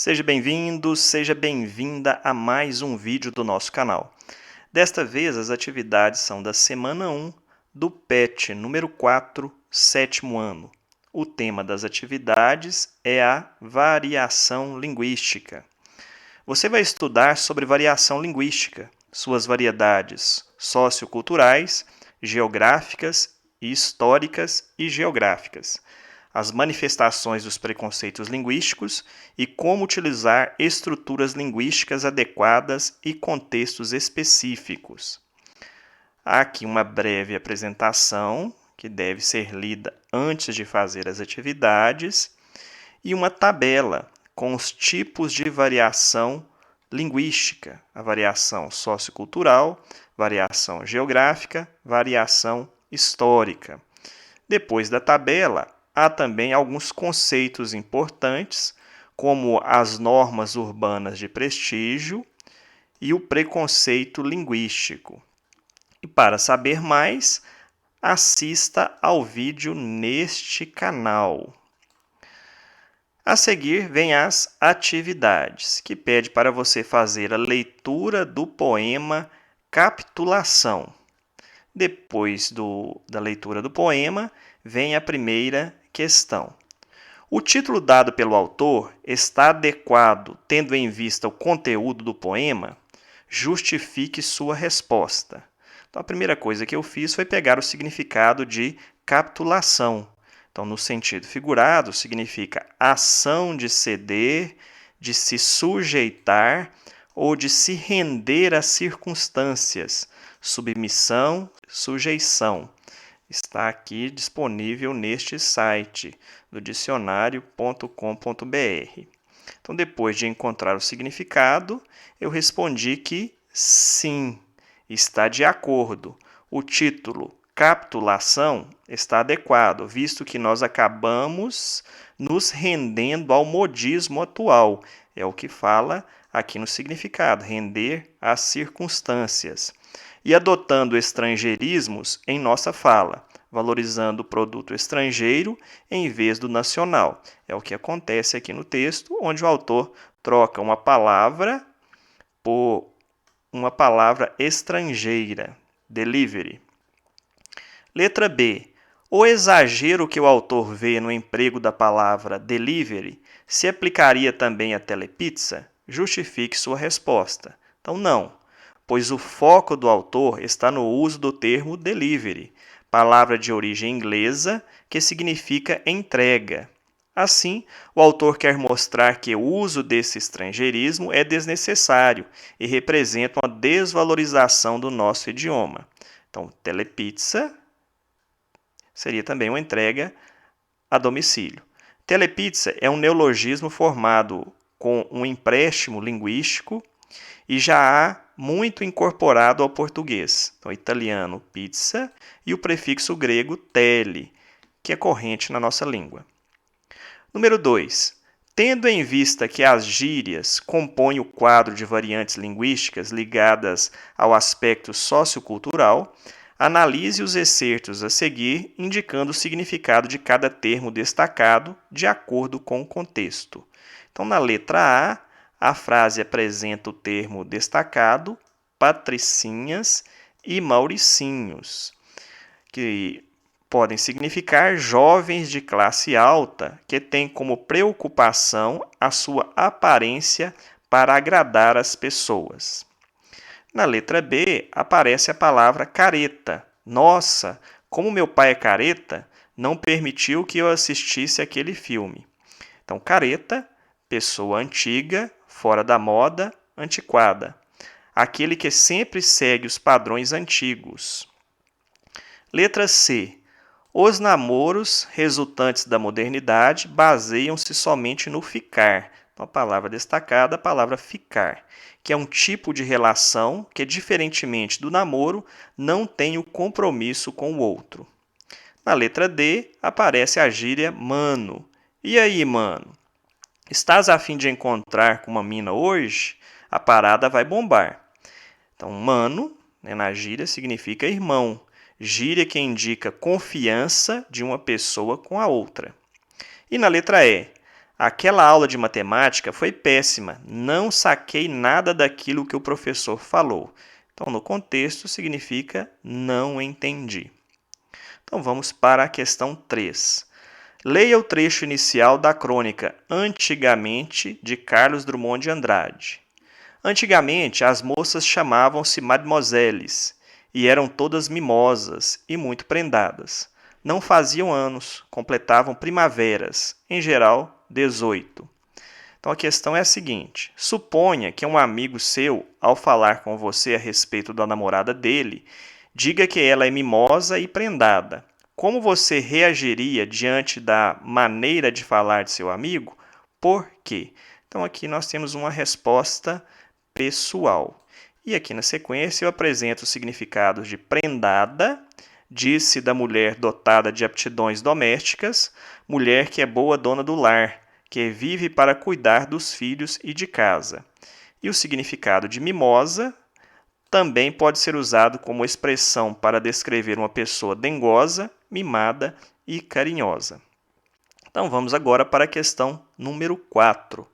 Seja bem-vindo, seja bem-vinda a mais um vídeo do nosso canal. Desta vez, as atividades são da semana 1 do PET número 4, sétimo ano. O tema das atividades é a variação linguística. Você vai estudar sobre variação linguística, suas variedades socioculturais, geográficas, históricas e geográficas, as manifestações dos preconceitos linguísticos e como utilizar estruturas linguísticas adequadas e contextos específicos. Há aqui uma breve apresentação, que deve ser lida antes de fazer as atividades, e uma tabela com os tipos de variação linguística, a variação sociocultural, variação geográfica, variação histórica. Depois da tabela, há também alguns conceitos importantes, como as normas urbanas de prestígio e o preconceito linguístico. E para saber mais, assista ao vídeo neste canal. A seguir, vem as atividades, que pede para você fazer a leitura do poema Capitulação. Depois da leitura do poema, vem a primeira questão. O título dado pelo autor está adequado, tendo em vista o conteúdo do poema? Justifique sua resposta. Então, a primeira coisa que eu fiz foi pegar o significado de capitulação. Então, no sentido figurado, significa ação de ceder, de se sujeitar ou de se render às circunstâncias, submissão, sujeição. Está aqui disponível neste site do dicionário.com.br. Então, depois de encontrar o significado, eu respondi que sim, está de acordo. O título capitulação está adequado, visto que nós acabamos nos rendendo ao modismo atual. É o que fala aqui no significado, render às circunstâncias. E adotando estrangeirismos em nossa fala, valorizando o produto estrangeiro em vez do nacional. É o que acontece aqui no texto, onde o autor troca uma palavra por uma palavra estrangeira, delivery. Letra B. O exagero que o autor vê no emprego da palavra delivery se aplicaria também à telepizza? Justifique sua resposta. Então, não, pois o foco do autor está no uso do termo delivery, palavra de origem inglesa que significa entrega. Assim, o autor quer mostrar que o uso desse estrangeirismo é desnecessário e representa uma desvalorização do nosso idioma. Então, telepizza seria também uma entrega a domicílio. Telepizza é um neologismo formado com um empréstimo linguístico e já há muito incorporado ao português. Então, italiano, pizza, e o prefixo grego tele, que é corrente na nossa língua. Número 2. Tendo em vista que as gírias compõem o quadro de variantes linguísticas ligadas ao aspecto sociocultural, analise os excertos a seguir, indicando o significado de cada termo destacado de acordo com o contexto. Então, na letra A frase apresenta o termo destacado, patricinhas e mauricinhos, que podem significar jovens de classe alta que têm como preocupação a sua aparência para agradar as pessoas. Na letra B, aparece a palavra careta. Nossa, como meu pai é careta, não permitiu que eu assistisse aquele filme. Então, careta, pessoa antiga, fora da moda, antiquada. Aquele que sempre segue os padrões antigos. Letra C. Os namoros resultantes da modernidade baseiam-se somente no ficar. Então, a palavra destacada, a palavra ficar, que é um tipo de relação que, diferentemente do namoro, não tem o compromisso com o outro. Na letra D, aparece a gíria mano. E aí, mano? Estás a fim de encontrar com uma mina hoje? A parada vai bombar. Então, mano, na gíria, significa irmão. Gíria que indica confiança de uma pessoa com a outra. E na letra E, Aquela aula de matemática foi péssima, não saquei nada daquilo que o professor falou. Então, no contexto, significa não entendi. Então, vamos para a questão 3. Leia o trecho inicial da crônica Antigamente, de Carlos Drummond de Andrade. Antigamente, as moças chamavam-se mademoiselles, e eram todas mimosas e muito prendadas. Não faziam anos, completavam primaveras, em geral, 18. Então a questão é a seguinte: suponha que um amigo seu, ao falar com você a respeito da namorada dele, diga que ela é mimosa e prendada. Como você reagiria diante da maneira de falar de seu amigo? Por quê? Então aqui nós temos uma resposta pessoal. E aqui na sequência eu apresento os significados de prendada, disse da mulher dotada de aptidões domésticas, mulher que é boa dona do lar, que vive para cuidar dos filhos e de casa. E o significado de mimosa também pode ser usado como expressão para descrever uma pessoa dengosa, mimada e carinhosa. Então vamos agora para a questão número 4.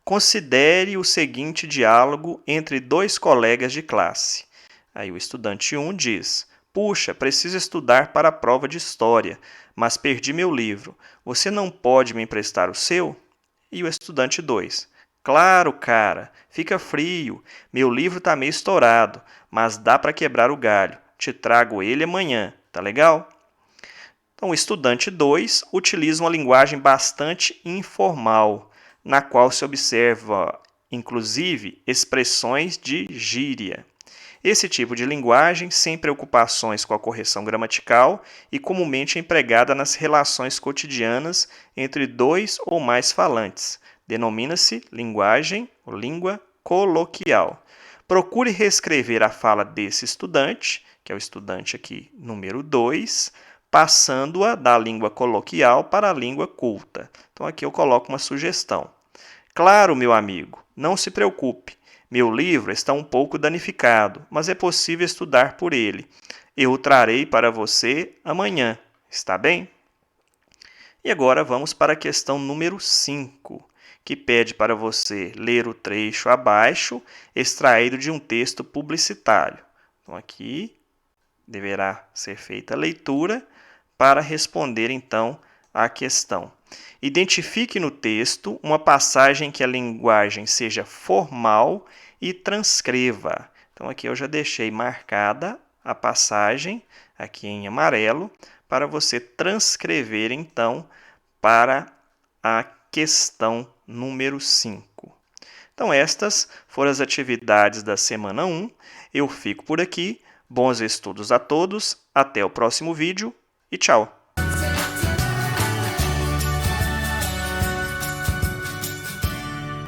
Considere o seguinte diálogo entre dois colegas de classe. Aí o estudante 1 diz: Puxa, preciso estudar para a prova de história, mas perdi meu livro. Você não pode me emprestar o seu? E o estudante 2: Claro, cara, fica frio. Meu livro está meio estourado, mas dá para quebrar o galho. Te trago ele amanhã, tá legal? Então, o estudante 2 utiliza uma linguagem bastante informal, na qual se observa, inclusive, expressões de gíria. Esse tipo de linguagem, sem preocupações com a correção gramatical e comumente empregada nas relações cotidianas entre dois ou mais falantes, denomina-se linguagem ou língua coloquial. Procure reescrever a fala desse estudante, que é o estudante aqui número 2, passando-a da língua coloquial para a língua culta. Então aqui eu coloco uma sugestão. Claro, meu amigo, não se preocupe. Meu livro está um pouco danificado, mas é possível estudar por ele. Eu o trarei para você amanhã, está bem? E agora vamos para a questão número 5, que pede para você ler o trecho abaixo, extraído de um texto publicitário. Então aqui deverá ser feita a leitura para responder então à questão. Identifique no texto uma passagem que a linguagem seja formal e transcreva. Então aqui eu já deixei marcada a passagem aqui em amarelo para você transcrever então para a questão número 5. Então estas foram as atividades da semana 1. Eu fico por aqui. Bons estudos a todos, até o próximo vídeo e tchau!